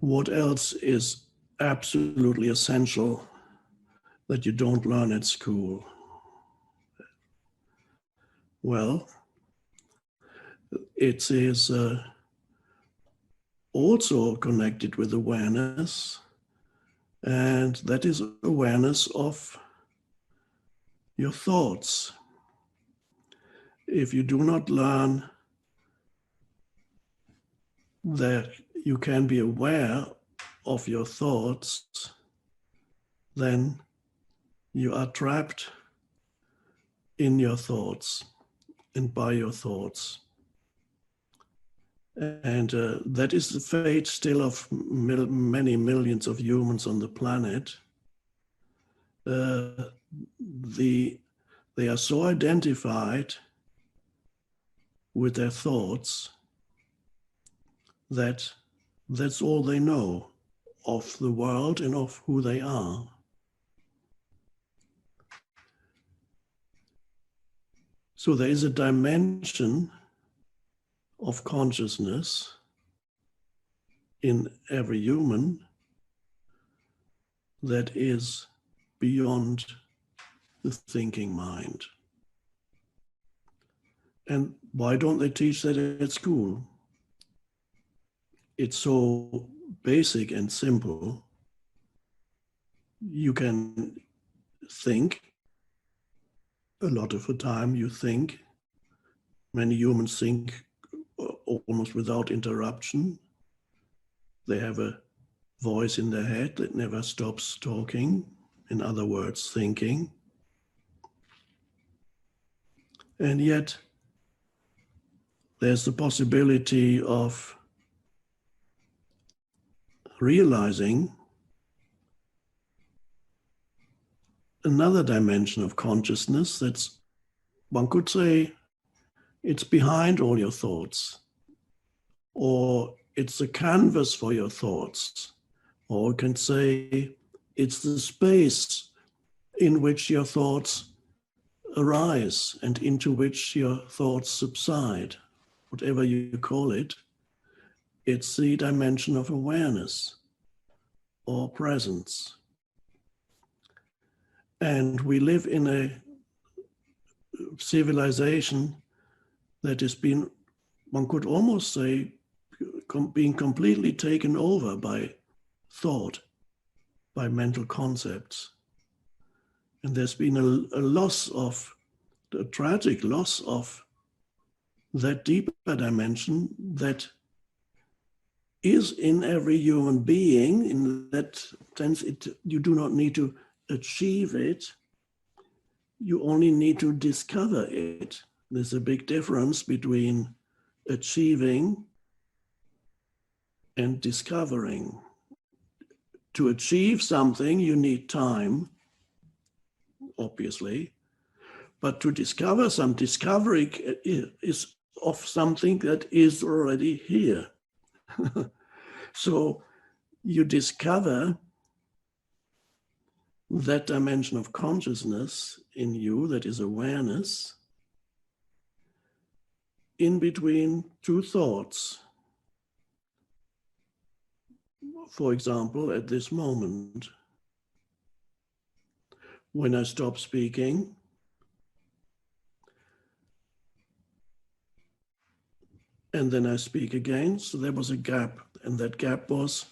what else is absolutely essential that you don't learn at school? Well, it is also connected with awareness, and that is awareness of your thoughts. If you do not learn that you can be aware of your thoughts, then you are trapped in your thoughts and by your thoughts. And that is the fate still of many millions of humans on the planet. They are so identified with their thoughts that that's all they know of the world and of who they are. So there is a dimension of consciousness in every human that is beyond the thinking mind. And why don't they teach that at school? It's so basic and simple. You can think. A lot of the time you think. Many humans think almost without interruption. They have a voice in their head that never stops talking. In other words, thinking. And yet, there's the possibility of realizing another dimension of consciousness that's, one could say, it's behind all your thoughts, or it's the canvas for your thoughts, or you can say it's the space in which your thoughts arise and into which your thoughts subside. Whatever you call it, it's the dimension of awareness or presence. And we live in a civilization that has been, one could almost say, being completely taken over by thought, by mental concepts. And there's been a loss of, a tragic loss of that deeper dimension that is in every human being. In that sense, you do not need to achieve it, you only need to discover it. There's a big difference between achieving and discovering. To achieve something, you need time, obviously, but to discover some discovery is of something that is already here. So you discover that dimension of consciousness in you that is awareness in between two thoughts. For example, at this moment, when I stop speaking, and then I speak again, so there was a gap, and that gap was,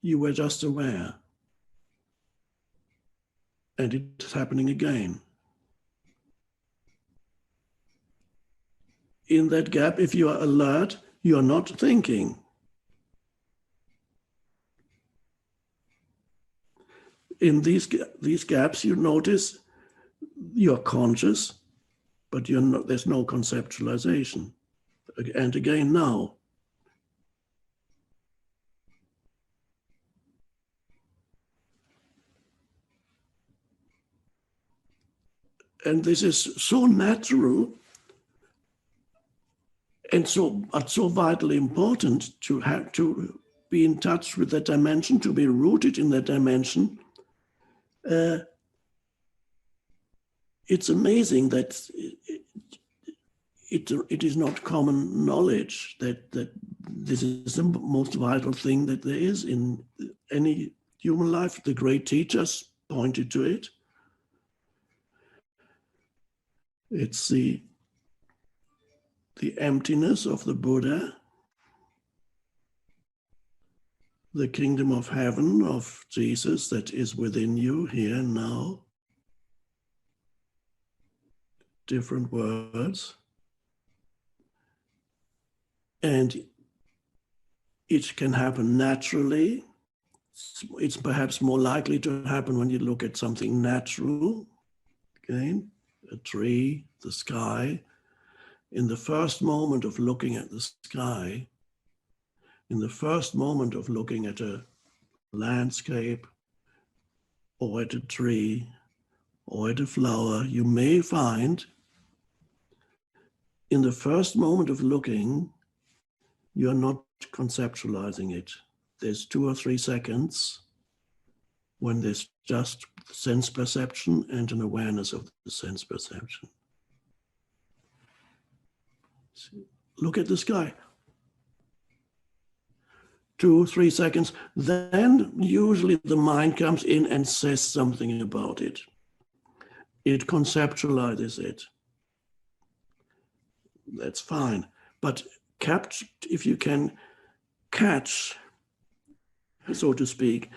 you were just aware. And it's happening again. In that gap, if you are alert, you are not thinking. In these gaps, you notice you're conscious, but there's no conceptualization. And again now. And this is so natural and so vitally important to have to be in touch with that dimension, to be rooted in that dimension. It's amazing that it is not common knowledge that this is the most vital thing that there is in any human life. The great teachers pointed to it. It's the emptiness of the Buddha, the kingdom of heaven of Jesus that is within you here and now. Different words. And it can happen naturally. It's perhaps more likely to happen when you look at something natural. Again, a tree, the sky. In the first moment of looking at the sky, in the first moment of looking at a landscape or at a tree or at a flower, you may find in the first moment of looking, you're not conceptualizing it. There's 2 or 3 seconds when there's just sense perception and an awareness of the sense perception. Look at the sky. 2, 3 seconds. Then usually the mind comes in and says something about it. It conceptualizes it. That's fine. But if you can catch, so to speak,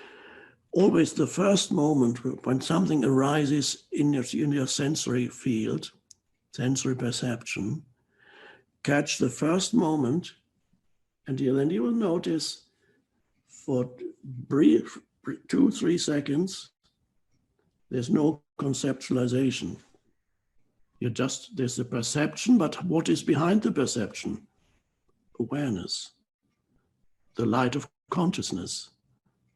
always the first moment when something arises in your sensory field, sensory perception, catch the first moment, and then you will notice for brief 2, 3 seconds, there's no conceptualization. There's the perception, but what is behind the perception? Awareness, the light of consciousness,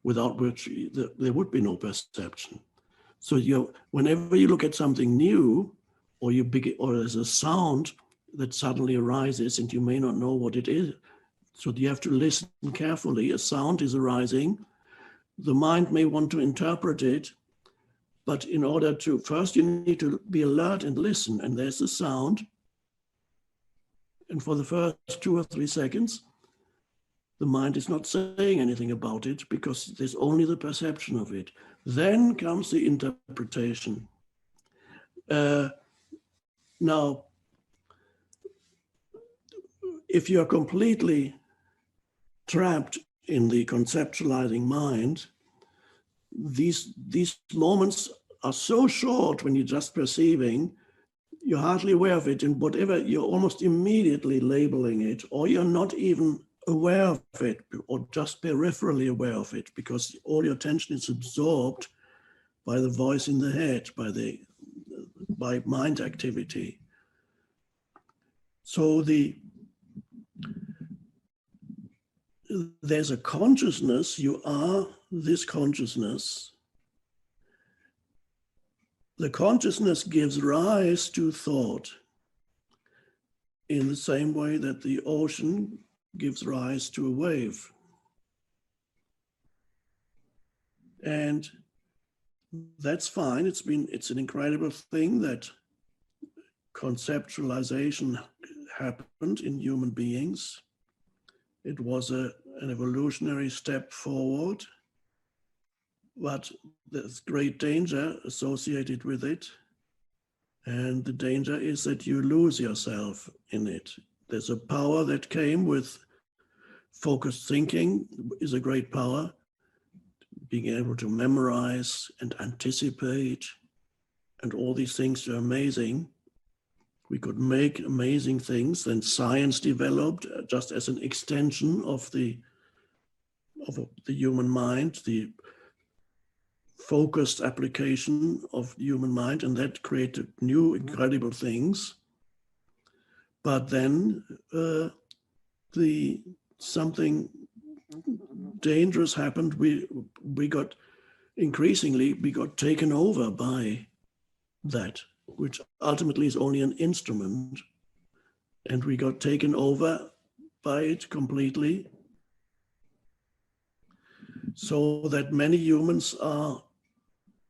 without which there would be no perception. So whenever you look at something new, or there's a sound that suddenly arises and you may not know what it is, so you have to listen carefully. A sound is arising. The mind may want to interpret it, but in order to, first you need to be alert and listen, and there's the sound. And for the first 2 or 3 seconds, the mind is not saying anything about it because there's only the perception of it. Then comes the interpretation. Now, if you're completely trapped in the conceptualizing mind, these moments are so short when you're just perceiving, you're hardly aware of it, and whatever, you're almost immediately labeling it, or you're not even aware of it, or just peripherally aware of it, because all your attention is absorbed by the voice in the head, by mind activity. So there's a consciousness, you are this consciousness. The consciousness gives rise to thought in the same way that the ocean gives rise to a wave. And that's fine. It's an incredible thing that conceptualization happened in human beings. It was an evolutionary step forward, but there's great danger associated with it. And the danger is that you lose yourself in it. There's a power that came with focused thinking, is a great power. Being able to memorize and anticipate, and all these things are amazing. We could make amazing things. Then science developed just as an extension of the human mind, the focused application of the human mind, and that created new incredible things. But then something dangerous happened. We got taken over by that, which ultimately is only an instrument, and we got taken over by it completely, so that many humans are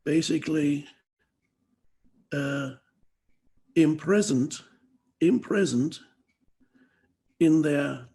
basically imprisoned in their